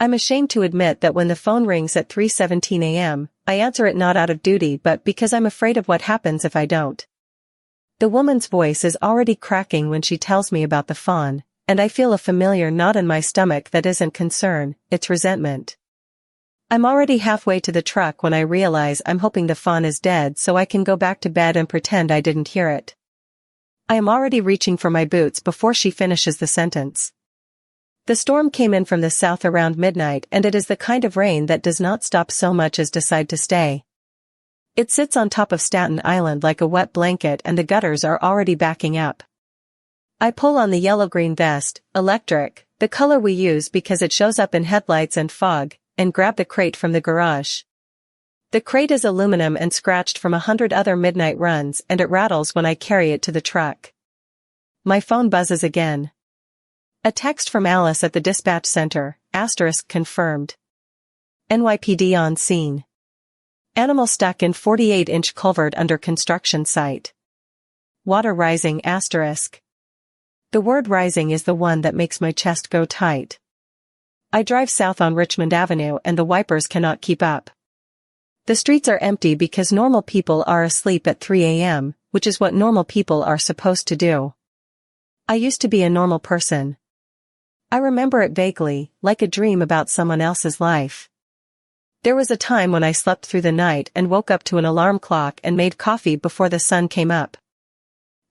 I'm ashamed to admit that when the phone rings at 3:17 a.m., I answer it not out of duty but because I'm afraid of what happens if I don't. The woman's voice is already cracking when she tells me about the fawn, and I feel a familiar knot in my stomach that isn't concern, it's resentment. I'm already halfway to the truck when I realize I'm hoping the fawn is dead so I can go back to bed and pretend I didn't hear it. I am already reaching for my boots before she finishes the sentence. The storm came in from the south around midnight, and it is the kind of rain that does not stop so much as decide to stay. It sits on top of Staten Island like a wet blanket and the gutters are already backing up. I pull on the yellow-green vest, electric, the color we use because it shows up in headlights and fog, and grab the crate from the garage. The crate is aluminum and scratched from 100 other midnight runs, and it rattles when I carry it to the truck. My phone buzzes again. A text from Alice at the dispatch center, *confirmed. NYPD on scene. Animal stuck in 48-inch culvert under construction site. Water rising *. The word rising is the one that makes my chest go tight. I drive south on Richmond Avenue and the wipers cannot keep up. The streets are empty because normal people are asleep at 3 a.m., which is what normal people are supposed to do. I used to be a normal person. I remember it vaguely, like a dream about someone else's life. There was a time when I slept through the night and woke up to an alarm clock and made coffee before the sun came up.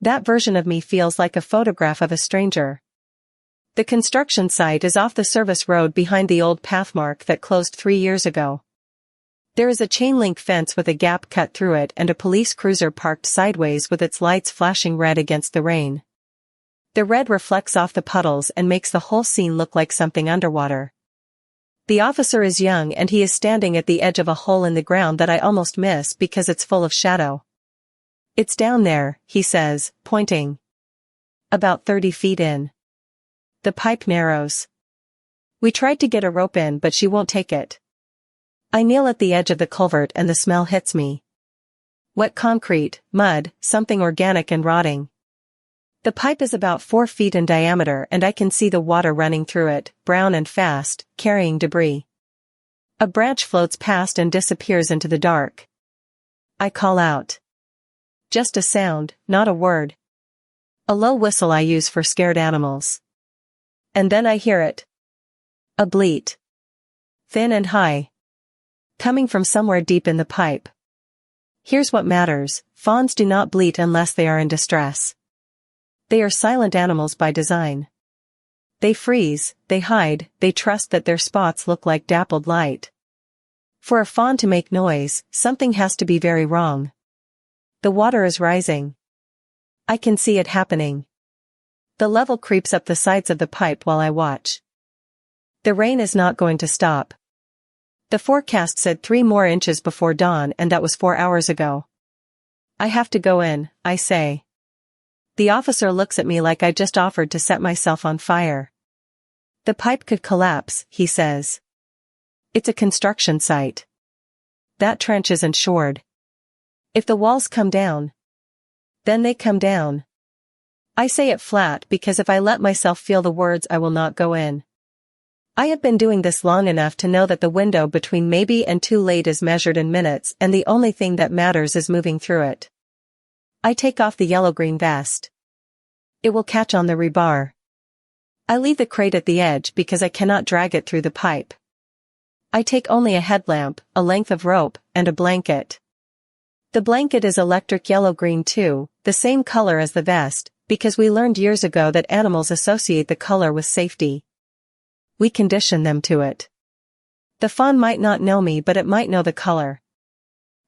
That version of me feels like a photograph of a stranger. The construction site is off the service road behind the old pathmark that closed 3 years ago. There is a chain-link fence with a gap cut through it and a police cruiser parked sideways with its lights flashing red against the rain. The red reflects off the puddles and makes the whole scene look like something underwater. The officer is young and he is standing at the edge of a hole in the ground that I almost miss because it's full of shadow. "It's down there," he says, pointing. "About 30 feet in. The pipe narrows. We tried to get a rope in but she won't take it." I kneel at the edge of the culvert and the smell hits me. Wet concrete, mud, something organic and rotting. The pipe is about 4 feet in diameter and I can see the water running through it, brown and fast, carrying debris. A branch floats past and disappears into the dark. I call out. Just a sound, not a word. A low whistle I use for scared animals. And then I hear it. A bleat. Thin and high. Coming from somewhere deep in the pipe. Here's what matters: fawns do not bleat unless they are in distress. They are silent animals by design. They freeze, they hide, they trust that their spots look like dappled light. For a fawn to make noise, something has to be very wrong. The water is rising. I can see it happening. The level creeps up the sides of the pipe while I watch. The rain is not going to stop. The forecast said 3 more inches before dawn and that was 4 hours ago. I have to go in, I say. The officer looks at me like I just offered to set myself on fire. The pipe could collapse, he says. It's a construction site. That trench isn't shored. If the walls come down, then they come down. I say it flat because if I let myself feel the words I will not go in. I have been doing this long enough to know that the window between maybe and too late is measured in minutes and the only thing that matters is moving through it. I take off the yellow-green vest. It will catch on the rebar. I leave the crate at the edge because I cannot drag it through the pipe. I take only a headlamp, a length of rope, and a blanket. The blanket is electric yellow-green too, the same color as the vest, because we learned years ago that animals associate the color with safety. We condition them to it. The fawn might not know me but it might know the color.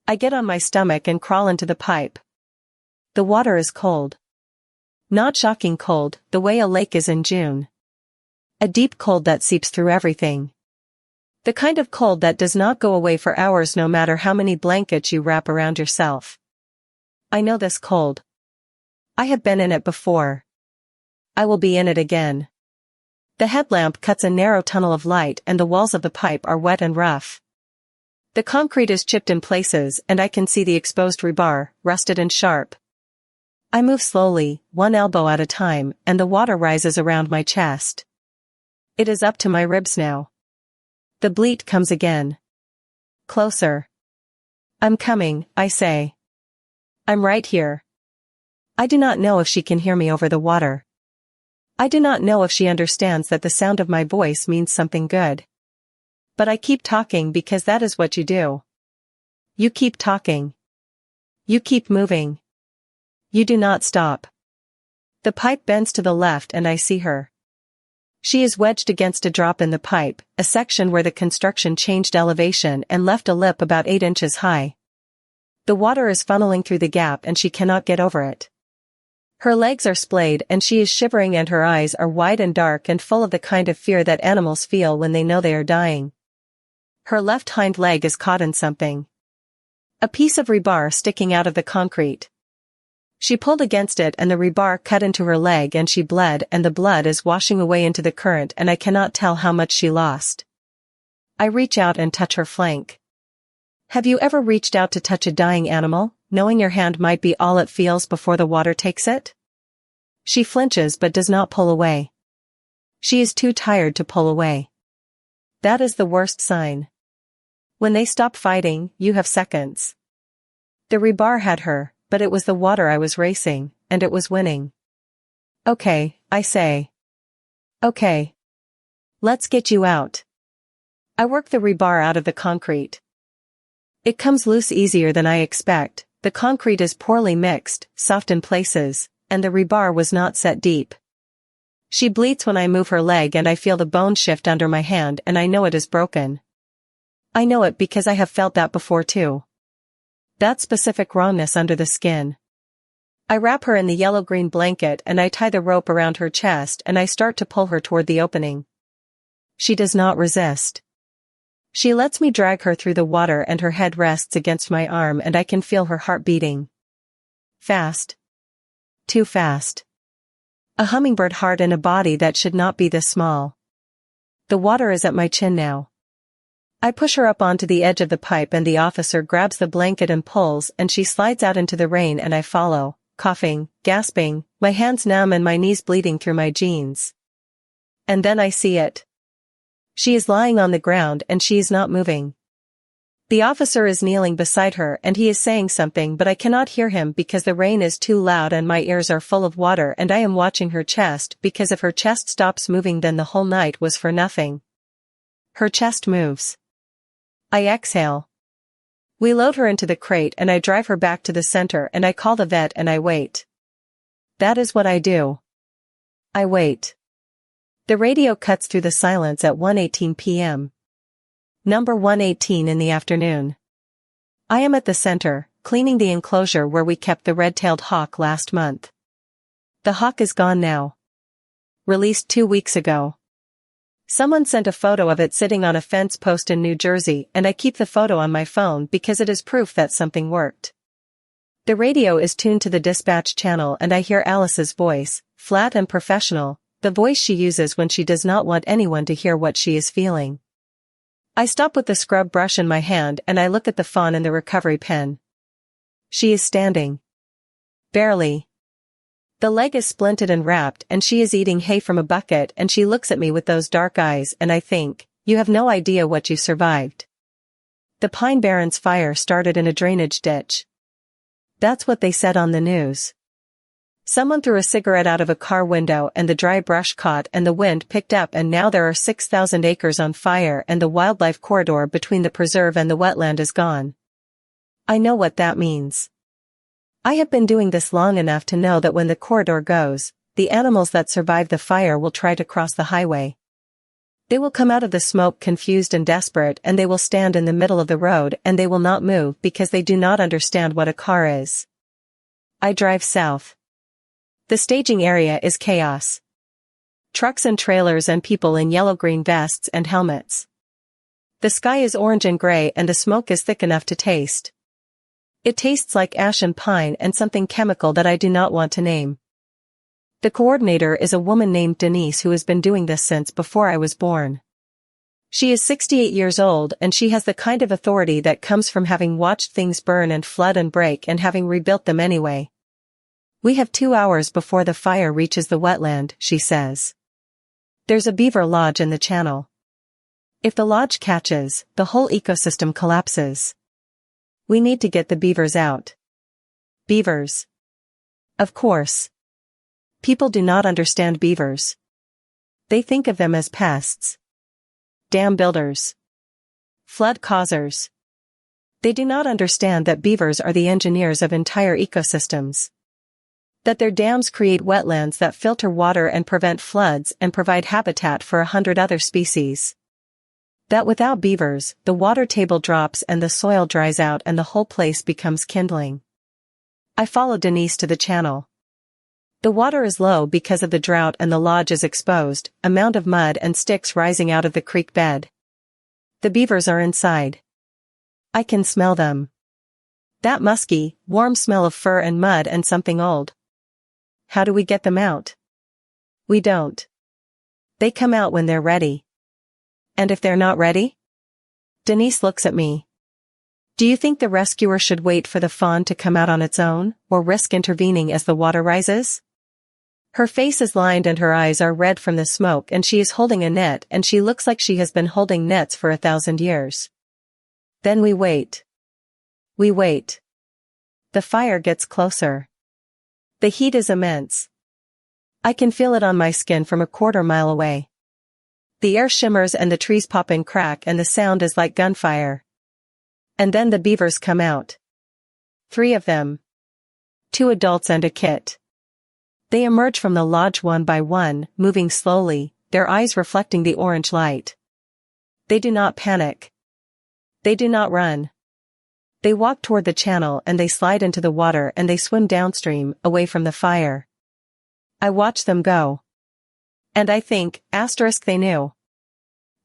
I get on my stomach and crawl into the pipe. The water is cold. Not shocking cold, the way a lake is in June. A deep cold that seeps through everything. The kind of cold that does not go away for hours no matter how many blankets you wrap around yourself. I know this cold. I have been in it before. I will be in it again. The headlamp cuts a narrow tunnel of light and the walls of the pipe are wet and rough. The concrete is chipped in places and I can see the exposed rebar, rusted and sharp. I move slowly, one elbow at a time, and the water rises around my chest. It is up to my ribs now. The bleat comes again. Closer. I'm coming, I say. I'm right here. I do not know if she can hear me over the water. I do not know if she understands that the sound of my voice means something good. But I keep talking because that is what you do. You keep talking. You keep moving. You do not stop. The pipe bends to the left and I see her. She is wedged against a drop in the pipe, a section where the construction changed elevation and left a lip about 8 inches high. The water is funneling through the gap and she cannot get over it. Her legs are splayed and she is shivering and her eyes are wide and dark and full of the kind of fear that animals feel when they know they are dying. Her left hind leg is caught in something. A piece of rebar sticking out of the concrete. She pulled against it and the rebar cut into her leg and she bled and the blood is washing away into the current and I cannot tell how much she lost. I reach out and touch her flank. Have you ever reached out to touch a dying animal, knowing your hand might be all it feels before the water takes it? She flinches but does not pull away. She is too tired to pull away. That is the worst sign. When they stop fighting, you have seconds. The rebar had her, but it was the water I was racing, and it was winning. Okay, I say. Okay. Let's get you out. I work the rebar out of the concrete. It comes loose easier than I expect. The concrete is poorly mixed, soft in places, and the rebar was not set deep. She bleats when I move her leg and I feel the bone shift under my hand and I know it is broken. I know it because I have felt that before too. That specific rawness under the skin. I wrap her in the yellow-green blanket and I tie the rope around her chest and I start to pull her toward the opening. She does not resist. She lets me drag her through the water and her head rests against my arm and I can feel her heart beating. Fast. Too fast. A hummingbird heart in a body that should not be this small. The water is at my chin now. I push her up onto the edge of the pipe and the officer grabs the blanket and pulls and she slides out into the rain and I follow, coughing, gasping, my hands numb and my knees bleeding through my jeans. And then I see it. She is lying on the ground and she is not moving. The officer is kneeling beside her and he is saying something but I cannot hear him because the rain is too loud and my ears are full of water and I am watching her chest because if her chest stops moving then the whole night was for nothing. Her chest moves. I exhale. We load her into the crate and I drive her back to the center and I call the vet and I wait. That is what I do. I wait. The radio cuts through the silence at 1:18 p.m. Number 118 in the afternoon. I am at the center, cleaning the enclosure where we kept the red-tailed hawk last month. The hawk is gone now. Released 2 weeks ago. Someone sent a photo of it sitting on a fence post in New Jersey and I keep the photo on my phone because it is proof that something worked. The radio is tuned to the dispatch channel and I hear Alice's voice, flat and professional, the voice she uses when she does not want anyone to hear what she is feeling. I stop with the scrub brush in my hand and I look at the fawn in the recovery pen. She is standing. Barely. The leg is splinted and wrapped and she is eating hay from a bucket and she looks at me with those dark eyes and I think, you have no idea what you survived. The Pine Barrens fire started in a drainage ditch. That's what they said on the news. Someone threw a cigarette out of a car window and the dry brush caught and the wind picked up and now there are 6,000 acres on fire and the wildlife corridor between the preserve and the wetland is gone. I know what that means. I have been doing this long enough to know that when the corridor goes, the animals that survive the fire will try to cross the highway. They will come out of the smoke confused and desperate and they will stand in the middle of the road and they will not move because they do not understand what a car is. I drive south. The staging area is chaos. Trucks and trailers and people in yellow-green vests and helmets. The sky is orange and gray and the smoke is thick enough to taste. It tastes like ash and pine and something chemical that I do not want to name. The coordinator is a woman named Denise who has been doing this since before I was born. She is 68 years old and she has the kind of authority that comes from having watched things burn and flood and break and having rebuilt them anyway. We have 2 hours before the fire reaches the wetland, she says. There's a beaver lodge in the channel. If the lodge catches, the whole ecosystem collapses. We need to get the beavers out. Beavers. Of course. People do not understand beavers. They think of them as pests. Dam builders. Flood causers. They do not understand that beavers are the engineers of entire ecosystems. That their dams create wetlands that filter water and prevent floods and provide habitat for 100 other species. That without beavers, the water table drops and the soil dries out and the whole place becomes kindling. I follow Denise to the channel. The water is low because of the drought and the lodge is exposed, a mound of mud and sticks rising out of the creek bed. The beavers are inside. I can smell them. That musky, warm smell of fur and mud and something old. How do we get them out? We don't. They come out when they're ready. And if they're not ready? Denise looks at me. Do you think the rescuer should wait for the fawn to come out on its own, or risk intervening as the water rises? Her face is lined and her eyes are red from the smoke and she is holding a net and she looks like she has been holding nets for 1,000 years. Then we wait. We wait. The fire gets closer. The heat is immense. I can feel it on my skin from a quarter mile away. The air shimmers and the trees pop and crack and the sound is like gunfire. And then the beavers come out. 3 of them. 2 adults and a kit. They emerge from the lodge one by one, moving slowly, their eyes reflecting the orange light. They do not panic. They do not run. They walk toward the channel and they slide into the water and they swim downstream, away from the fire. I watch them go. And I think, they knew.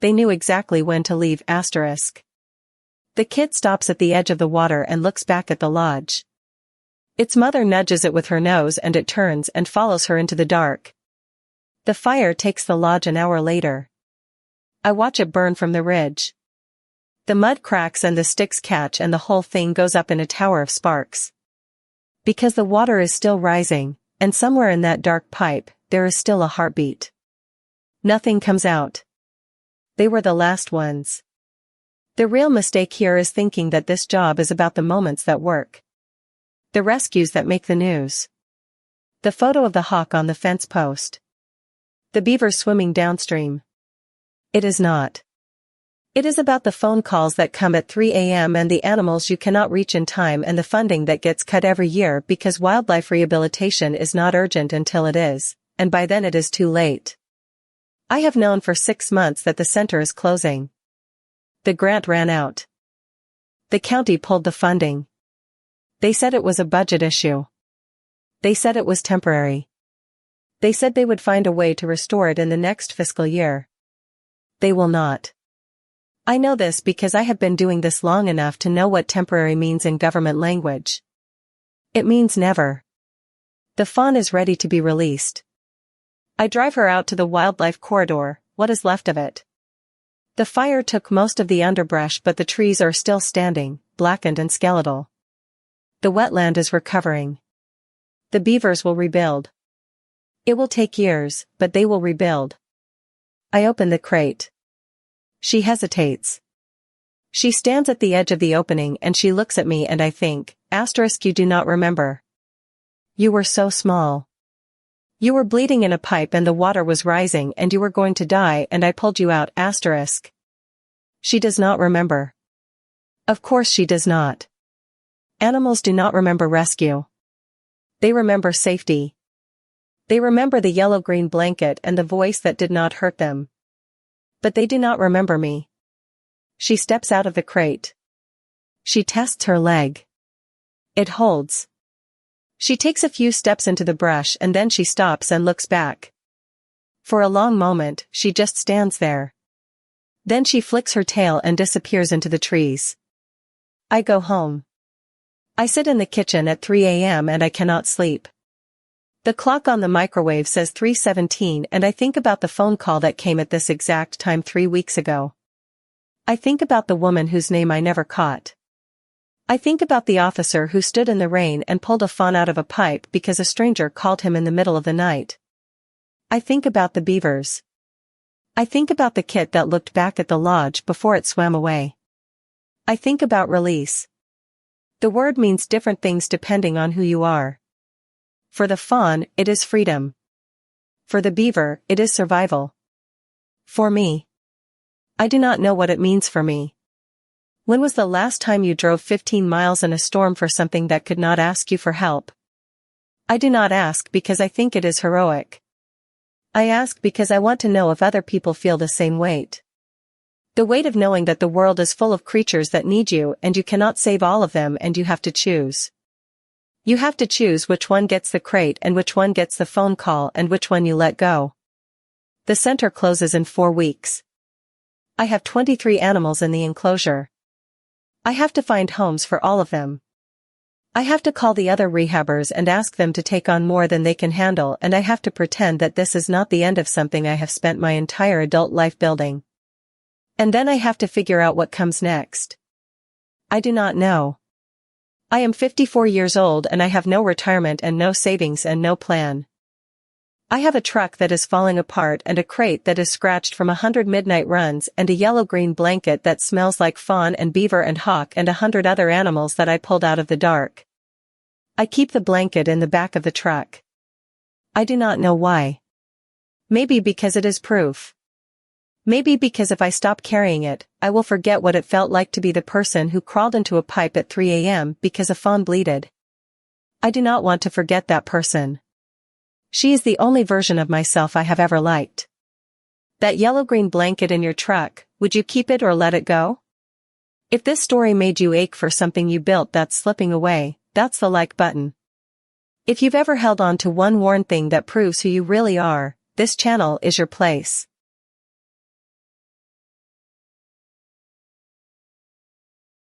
They knew exactly when to leave, The kid stops at the edge of the water and looks back at the lodge. Its mother nudges it with her nose and it turns and follows her into the dark. The fire takes the lodge an hour later. I watch it burn from the ridge. The mud cracks and the sticks catch and the whole thing goes up in a tower of sparks. Because the water is still rising, and somewhere in that dark pipe, there is still a heartbeat. Nothing comes out. They were the last ones. The real mistake here is thinking that this job is about the moments that work. The rescues that make the news. The photo of the hawk on the fence post. The beaver swimming downstream. It is not. It is about the phone calls that come at 3 a.m. and the animals you cannot reach in time and the funding that gets cut every year because wildlife rehabilitation is not urgent until it is, and by then it is too late. I have known for 6 months that the center is closing. The grant ran out. The county pulled the funding. They said it was a budget issue. They said it was temporary. They said they would find a way to restore it in the next fiscal year. They will not. I know this because I have been doing this long enough to know what temporary means in government language. It means never. The fawn is ready to be released. I drive her out to the wildlife corridor, what is left of it. The fire took most of the underbrush but the trees are still standing, blackened and skeletal. The wetland is recovering. The beavers will rebuild. It will take years, but they will rebuild. I open the crate. She hesitates. She stands at the edge of the opening and she looks at me and I think, you do not remember. You were so small. You were bleeding in a pipe and the water was rising and you were going to die and I pulled you out, She does not remember. Of course she does not. Animals do not remember rescue. They remember safety. They remember the yellow-green blanket and the voice that did not hurt them. But they do not remember me. She steps out of the crate. She tests her leg. It holds. She takes a few steps into the brush and then she stops and looks back. For a long moment, she just stands there. Then she flicks her tail and disappears into the trees. I go home. I sit in the kitchen at 3 a.m. and I cannot sleep. The clock on the microwave says 3:17 and I think about the phone call that came at this exact time 3 weeks ago. I think about the woman whose name I never caught. I think about the officer who stood in the rain and pulled a fawn out of a pipe because a stranger called him in the middle of the night. I think about the beavers. I think about the kit that looked back at the lodge before it swam away. I think about release. The word means different things depending on who you are. For the fawn, it is freedom. For the beaver, it is survival. For me, I do not know what it means for me. When was the last time you drove 15 miles in a storm for something that could not ask you for help? I do not ask because I think it is heroic. I ask because I want to know if other people feel the same weight. The weight of knowing that the world is full of creatures that need you and you cannot save all of them and you have to choose. You have to choose which one gets the crate and which one gets the phone call and which one you let go. The center closes in 4 weeks. I have 23 animals in the enclosure. I have to find homes for all of them. I have to call the other rehabbers and ask them to take on more than they can handle, and I have to pretend that this is not the end of something I have spent my entire adult life building. And then I have to figure out what comes next. I do not know. I am 54 years old and I have no retirement and no savings and no plan. I have a truck that is falling apart and a crate that is scratched from 100 midnight runs and a yellow-green blanket that smells like fawn and beaver and hawk and 100 other animals that I pulled out of the dark. I keep the blanket in the back of the truck. I do not know why. Maybe because it is proof. Maybe because if I stop carrying it, I will forget what it felt like to be the person who crawled into a pipe at 3 a.m. because a fawn bleated. I do not want to forget that person. She is the only version of myself I have ever liked. That yellow-green blanket in your truck, would you keep it or let it go? If this story made you ache for something you built that's slipping away, that's the like button. If you've ever held on to one worn thing that proves who you really are, this channel is your place.